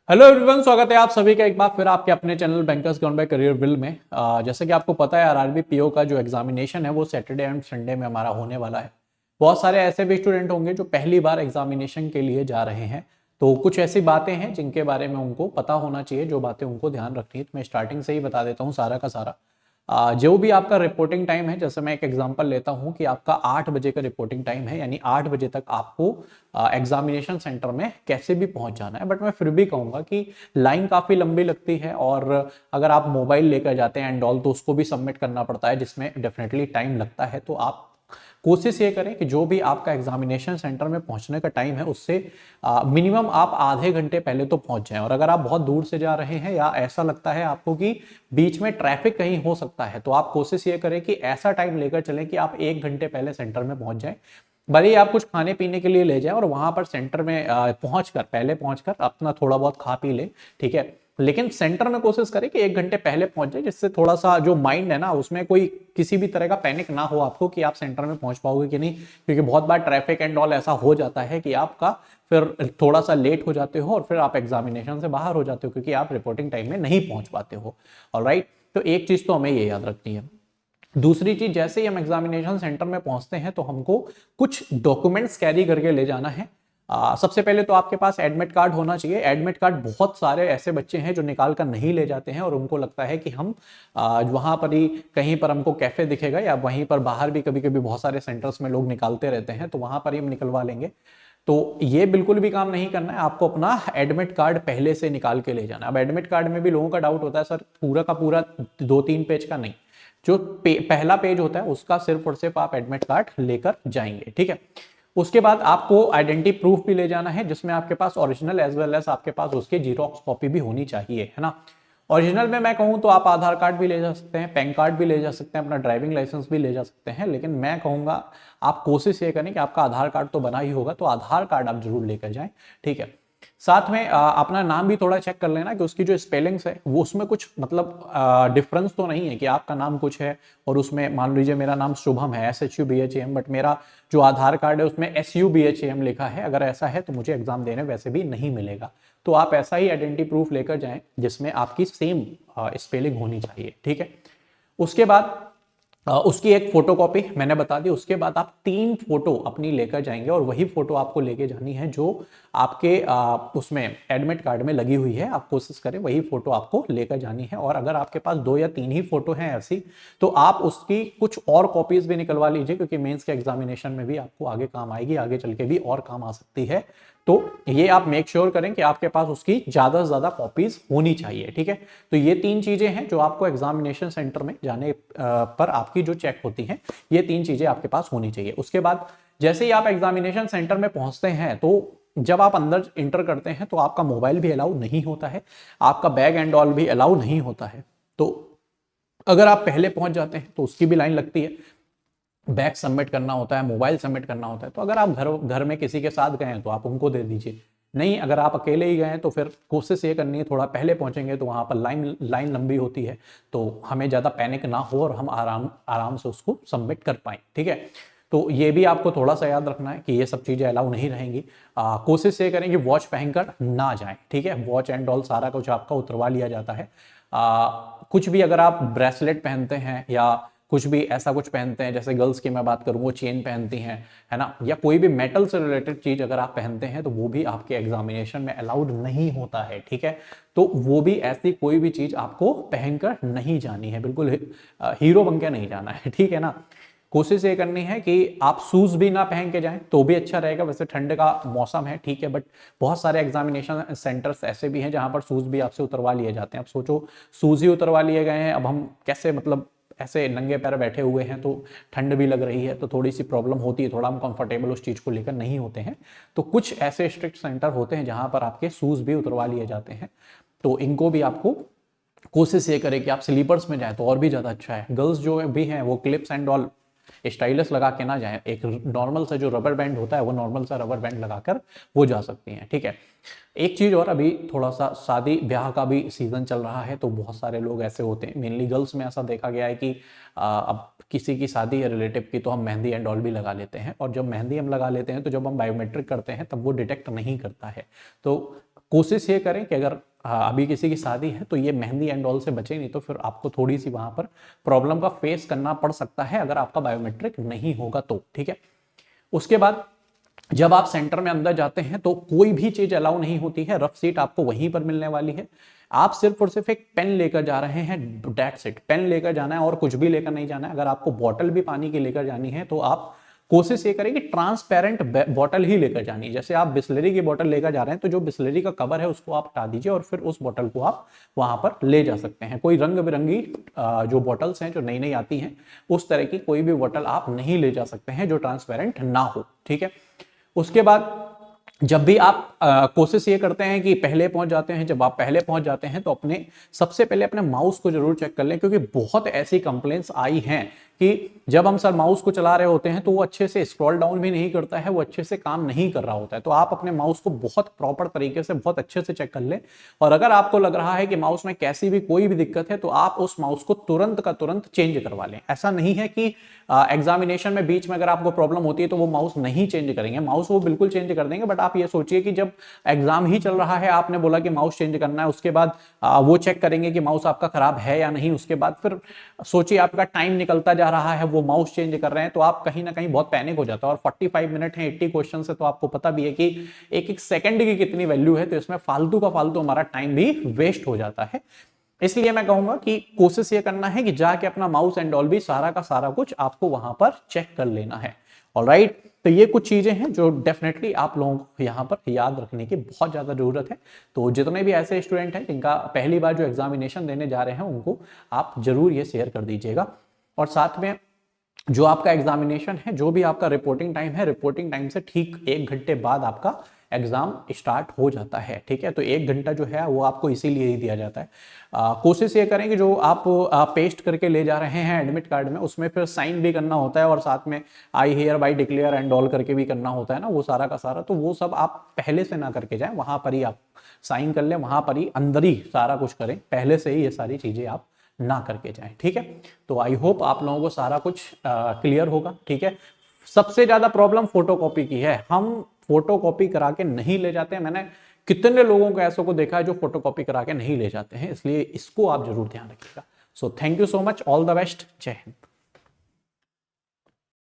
Hello everyone, स्वागत है आप सभी का एक बार फिर आपके अपने channel bankers gone by career will में। जैसे कि आपको पता है आरआरबी पीओ का जो एग्जामिनेशन है वो सैटरडे एंड संडे में हमारा होने वाला है। बहुत सारे ऐसे भी स्टूडेंट होंगे जो पहली बार एग्जामिनेशन के लिए जा रहे हैं, तो कुछ ऐसी बातें हैं जिनके बारे में उनको पता होना चाहिए, जो बातें उनको ध्यान रखनी है। तो मैं स्टार्टिंग से ही बता देता हूँ सारा का सारा। जो भी आपका रिपोर्टिंग टाइम है, जैसे मैं एक एग्जांपल लेता हूं कि आपका 8 बजे का रिपोर्टिंग टाइम है, यानी 8 बजे तक आपको एग्जामिनेशन सेंटर में कैसे भी पहुंच जाना है। बट मैं फिर भी कहूंगा कि लाइन काफ़ी लंबी लगती है, और अगर आप मोबाइल लेकर जाते हैं एंड ऑल तो उसको भी सबमिट करना पड़ता है, जिसमें डेफिनेटली टाइम लगता है। तो आप कोशिश ये करें कि जो भी आपका एग्जामिनेशन सेंटर में पहुंचने का टाइम है उससे मिनिमम आप आधे घंटे पहले तो पहुंच जाएं। और अगर आप बहुत दूर से जा रहे हैं या ऐसा लगता है आपको कि बीच में ट्रैफिक कहीं हो सकता है, तो आप कोशिश ये करें कि ऐसा टाइम लेकर चलें कि आप 1 घंटे पहले सेंटर में पहुंच जाएं। भले ही आप कुछ खाने पीने के लिए ले जाएं और वहां पर सेंटर में पहले पहुंचकर अपना थोड़ा बहुत खा पी ले, ठीक है। लेकिन सेंटर में कोशिश करें कि 1 घंटे पहले पहुंच जाए, जिससे थोड़ा सा जो माइंड है ना उसमें कोई किसी भी तरह का पैनिक ना हो आपको कि आप सेंटर में पहुंच पाओगे कि नहीं। क्योंकि बहुत बार ट्रैफिक एंड ऑल ऐसा हो जाता है कि आपका फिर थोड़ा सा लेट हो जाते हो और फिर आप एग्जामिनेशन से बाहर हो जाते हो क्योंकि आप रिपोर्टिंग टाइम में नहीं पहुंच पाते हो। ऑलराइट, तो एक चीज तो हमें ये याद रखनी है। दूसरी चीज, जैसे ही हम एग्जामिनेशन सेंटर में पहुंचते हैं तो हमको कुछ डॉक्यूमेंट्स कैरी करके ले जाना है। सबसे पहले तो आपके पास एडमिट कार्ड होना चाहिए। एडमिट कार्ड बहुत सारे ऐसे बच्चे हैं जो निकाल कर नहीं ले जाते हैं और उनको लगता है कि हम वहां पर ही कहीं पर हमको कैफे दिखेगा या वहीं पर बाहर भी कभी कभी बहुत सारे सेंटर्स में लोग निकालते रहते हैं, तो वहां पर ही हम निकलवा लेंगे। तो ये बिल्कुल भी काम नहीं करना है, आपको अपना एडमिट कार्ड पहले से निकाल के ले जाना है। अब एडमिट कार्ड में भी लोगों का डाउट होता है, सर पूरा का पूरा 2-3 पेज का नहीं, जो पहला पेज होता है उसका सिर्फ और सिर्फ आप एडमिट कार्ड लेकर जाएंगे, ठीक है। उसके बाद आपको आइडेंटिटी प्रूफ भी ले जाना है, जिसमें आपके पास ओरिजिनल एज वेल एज आपके पास उसके जीरोक्स कॉपी भी होनी चाहिए, है ना। ओरिजिनल में मैं कहूं तो आप आधार कार्ड भी ले जा सकते हैं, पैन कार्ड भी ले जा सकते हैं, अपना ड्राइविंग लाइसेंस भी ले जा सकते हैं। लेकिन मैं कहूंगा आप कोशिश ये करें कि आपका आधार कार्ड तो बना ही होगा, तो आधार कार्ड आप जरूर लेकर जाएं, ठीक है। साथ में अपना नाम भी थोड़ा चेक कर लेना कि उसकी जो स्पेलिंग्स है वो उसमें कुछ मतलब डिफरेंस तो नहीं है कि आपका नाम कुछ है और उसमें मान लीजिए मेरा नाम शुभम है, SHUBHAM, बट मेरा जो आधार कार्ड है उसमें SUBHAM लिखा है। अगर ऐसा है तो मुझे एग्जाम देने वैसे भी नहीं मिलेगा। तो आप ऐसा ही आइडेंटिटी प्रूफ लेकर जाएं जिसमें आपकी सेम स्पेलिंग होनी चाहिए, ठीक है। उसके बाद उसकी एक फोटोकॉपी मैंने बता दी। उसके बाद आप 3 फोटो अपनी लेकर जाएंगे और वही फोटो आपको लेके जानी है जो आपके उसमें एडमिट कार्ड में लगी हुई है। आप कोशिश करें वही फोटो आपको लेकर जानी है। और अगर आपके पास 2 या 3 ही फोटो हैं ऐसी, तो आप उसकी कुछ और कॉपीज भी निकलवा लीजिए, क्योंकि मेंस के एग्जामिनेशन में भी आपको आगे काम आएगी, आगे चल के भी और काम आ सकती है। तो ये आप मेक श्योर करें कि आपके पास उसकी ज्यादा से ज्यादा कॉपीज होनी चाहिए, ठीक है। तो ये 3 चीजें हैं जो आपको एग्जामिनेशन सेंटर में जाने पर आपकी जो चेक होती हैं, ये 3 चीजें आपके पास होनी चाहिए। उसके बाद जैसे ही आप एग्जामिनेशन सेंटर में पहुंचते हैं, तो जब आप अंदर इंटर करते हैं तो आपका मोबाइल भी अलाउ नहीं होता है, आपका बैग एंड ऑल भी अलाउ नहीं होता है। तो अगर आप पहले पहुंच जाते हैं तो उसकी भी लाइन लगती है, बैग सबमिट करना होता है, मोबाइल सबमिट करना होता है। तो अगर आप घर घर में किसी के साथ गए हैं तो आप उनको दे दीजिए। नहीं, अगर आप अकेले ही गए हैं तो फिर कोशिश ये करनी है थोड़ा पहले पहुंचेंगे तो वहां पर लाइन लाइन लंबी होती है, तो हमें ज़्यादा पैनिक ना हो और हम आराम आराम से उसको सबमिट कर पाएँ, ठीक है। तो ये भी आपको थोड़ा सा याद रखना है कि ये सब चीज़ें अलाउ नहीं रहेंगी। कोशिश ये करें कि वॉच पहनकर ना जाएं, ठीक है। वॉच एंड ऑल सारा कुछ आपका उतरवा लिया जाता है। कुछ भी अगर आप ब्रेसलेट पहनते हैं या कुछ भी ऐसा कुछ पहनते हैं, जैसे गर्ल्स की मैं बात करूं वो चेन पहनती हैं, है ना, या कोई भी मेटल से रिलेटेड चीज अगर आप पहनते हैं तो वो भी आपके एग्जामिनेशन में अलाउड नहीं होता है, ठीक है। तो वो भी ऐसी कोई भी चीज आपको पहनकर नहीं जानी है, बिल्कुल हीरो बन के नहीं जाना है, ठीक है ना। कोशिश ये करनी है कि आप शूज भी ना पहन के जाएं तो भी अच्छा रहेगा। वैसे ठंड का मौसम है, ठीक है, बट बहुत सारे एग्जामिनेशन सेंटर्स ऐसे भी हैं जहां पर शूज भी आपसे उतरवा लिए जाते हैं। अब सोचो शूज ही उतरवा लिए गए हैं, अब हम कैसे, मतलब ऐसे नंगे पैर बैठे हुए हैं तो ठंड भी लग रही है तो थोड़ी सी प्रॉब्लम होती है, थोड़ा हम कंफर्टेबल उस चीज़ को लेकर नहीं होते हैं। तो कुछ ऐसे स्ट्रिक्ट सेंटर होते हैं जहां पर आपके शूज भी उतरवा लिए जाते हैं, तो इनको भी आपको कोशिश ये करें कि आप स्लीपर्स में जाएं तो और भी ज़्यादा अच्छा है। गर्ल्स जो भी हैं वो क्लिप्स एंड ऑल स्टाइलस लगा के ना जाएं, एक नॉर्मल सा जो रबर बैंड होता है वो नॉर्मल सा रबर बैंड लगाकर वो जा सकती हैं, ठीक है। एक चीज और, अभी थोड़ा सा शादी ब्याह का भी सीजन चल रहा है, तो बहुत सारे लोग ऐसे होते हैं, मेनली गर्ल्स में ऐसा देखा गया है कि अब किसी की शादी है रिलेटिव की तो हम मेहंदी एंड ऑल भी लगा लेते हैं, और जब मेहंदी हम लगा लेते हैं तो जब हम बायोमेट्रिक करते हैं तब वो डिटेक्ट नहीं करता है। तो कोशिश ये करें कि अगर अभी किसी की शादी है तो ये मेहंदी एंड ऑल से बचे, नहीं तो फिर आपको थोड़ी सी वहां पर प्रॉब्लम का फेस करना पड़ सकता है अगर आपका बायोमेट्रिक नहीं होगा तो। ठीक है, उसके बाद जब आप सेंटर में अंदर जाते हैं तो कोई भी चीज अलाउ नहीं होती है, रफ सीट आपको वहीं पर मिलने वाली है। आप सिर्फ और सिर्फ एक पेन लेकर जा रहे हैं, दैट्स इट, पेन लेकर जाना है और कुछ भी लेकर नहीं जाना है। अगर आपको बॉटल भी पानी की लेकर जानी है तो आप कोशिश ये करें कि ट्रांसपेरेंट बॉटल ही लेकर जानी है। जैसे आप बिस्लरी की बोतल लेकर जा रहे हैं तो जो बिस्लरी का कवर है उसको आप हटा दीजिए और फिर उस बोतल को आप वहां पर ले जा सकते हैं। कोई रंग बिरंगी जो बॉटल्स हैं जो नई नई आती हैं उस तरह की कोई भी बॉटल आप नहीं ले जा सकते हैं जो ट्रांसपेरेंट ना हो। ठीक है, उसके बाद जब भी आप कोशिश ये करते हैं कि पहले पहुंच जाते हैं, जब आप पहले पहुंच जाते हैं तो अपने सबसे पहले अपने माउस को जरूर चेक कर लें, क्योंकि बहुत ऐसी कंप्लेंट्स आई हैं कि जब हम सर माउस को चला रहे होते हैं तो वो अच्छे से स्क्रॉल डाउन भी नहीं करता है, वो अच्छे से काम नहीं कर रहा होता है। तो आप अपने माउस को बहुत प्रॉपर तरीके से बहुत अच्छे से चेक कर लें, और अगर आपको लग रहा है कि माउस में कैसी भी कोई भी दिक्कत है तो आप उस माउस को तुरंत का तुरंत चेंज करवा लें। ऐसा नहीं है कि एग्जामिनेशन में बीच में अगर आपको प्रॉब्लम होती है तो वो माउस नहीं चेंज करेंगे, माउस वो बिल्कुल चेंज कर देंगे। बट आप ये सोचिए कि जब एग्जाम ही चल रहा है, आपने बोला कि माउस चेंज करना है, उसके बाद वो चेक करेंगे कि माउस आपका खराब है या नहीं, उसके बाद फिर सोचिए आपका टाइम निकलता जा रहा है, वो माउस चेंज कर रहे हैं, तो आप कहीं ना कहीं बहुत पैनिक हो जाता है। और 45 मिनट है, 80 क्वेश्चन है, तो आपको पता भी है कि एक एक सेकंड की कितनी वैल्यू है, तो इसमें फालतू का फालतू हमारा टाइम भी वेस्ट हो जाता है। इसलिए मैं कहूंगा कि कोशिश ये करना है कि जाके अपना माउस एंड ऑल भी सारा का सारा कुछ आपको वहां पर चेक कर लेना है। ऑलराइट, तो ये कुछ चीजें हैं जो डेफिनेटली आप लोगों को यहाँ पर याद रखने की बहुत ज्यादा जरूरत है। तो जितने भी ऐसे स्टूडेंट हैं जिनका पहली बार जो एग्जामिनेशन देने जा रहे हैं उनको आप जरूर ये शेयर कर दीजिएगा। और साथ में जो आपका एग्जामिनेशन है, जो भी आपका रिपोर्टिंग टाइम है, रिपोर्टिंग टाइम से ठीक 1 घंटे बाद आपका एग्जाम स्टार्ट हो जाता है। ठीक है, तो 1 घंटा जो है वो आपको इसीलिए ही दिया जाता है। कोशिश ये करें कि जो आप पेस्ट करके ले जा रहे हैं एडमिट कार्ड में, उसमें फिर साइन भी करना होता है और साथ में I hear by declare and all करके भी करना होता है ना, वो सारा का सारा, तो वो सब आप पहले से ना करके जाएं, वहां पर ही आप साइन कर लें, वहां पर ही अंदर ही सारा कुछ करें, पहले से ही ये सारी चीजें आप ना करके जाएं। ठीक है, तो आई होप आप लोगों को सारा कुछ क्लियर होगा। ठीक है, सबसे ज्यादा प्रॉब्लम फोटोकॉपी की है, हम फोटोकॉपी करा के नहीं ले जाते हैं। मैंने कितने लोगों को ऐसों को देखा है जो फोटोकॉपी करा के नहीं ले जाते हैं, इसलिए इसको आप जरूर ध्यान रखिएगा। So thank you so much, all the best, जय हिंद।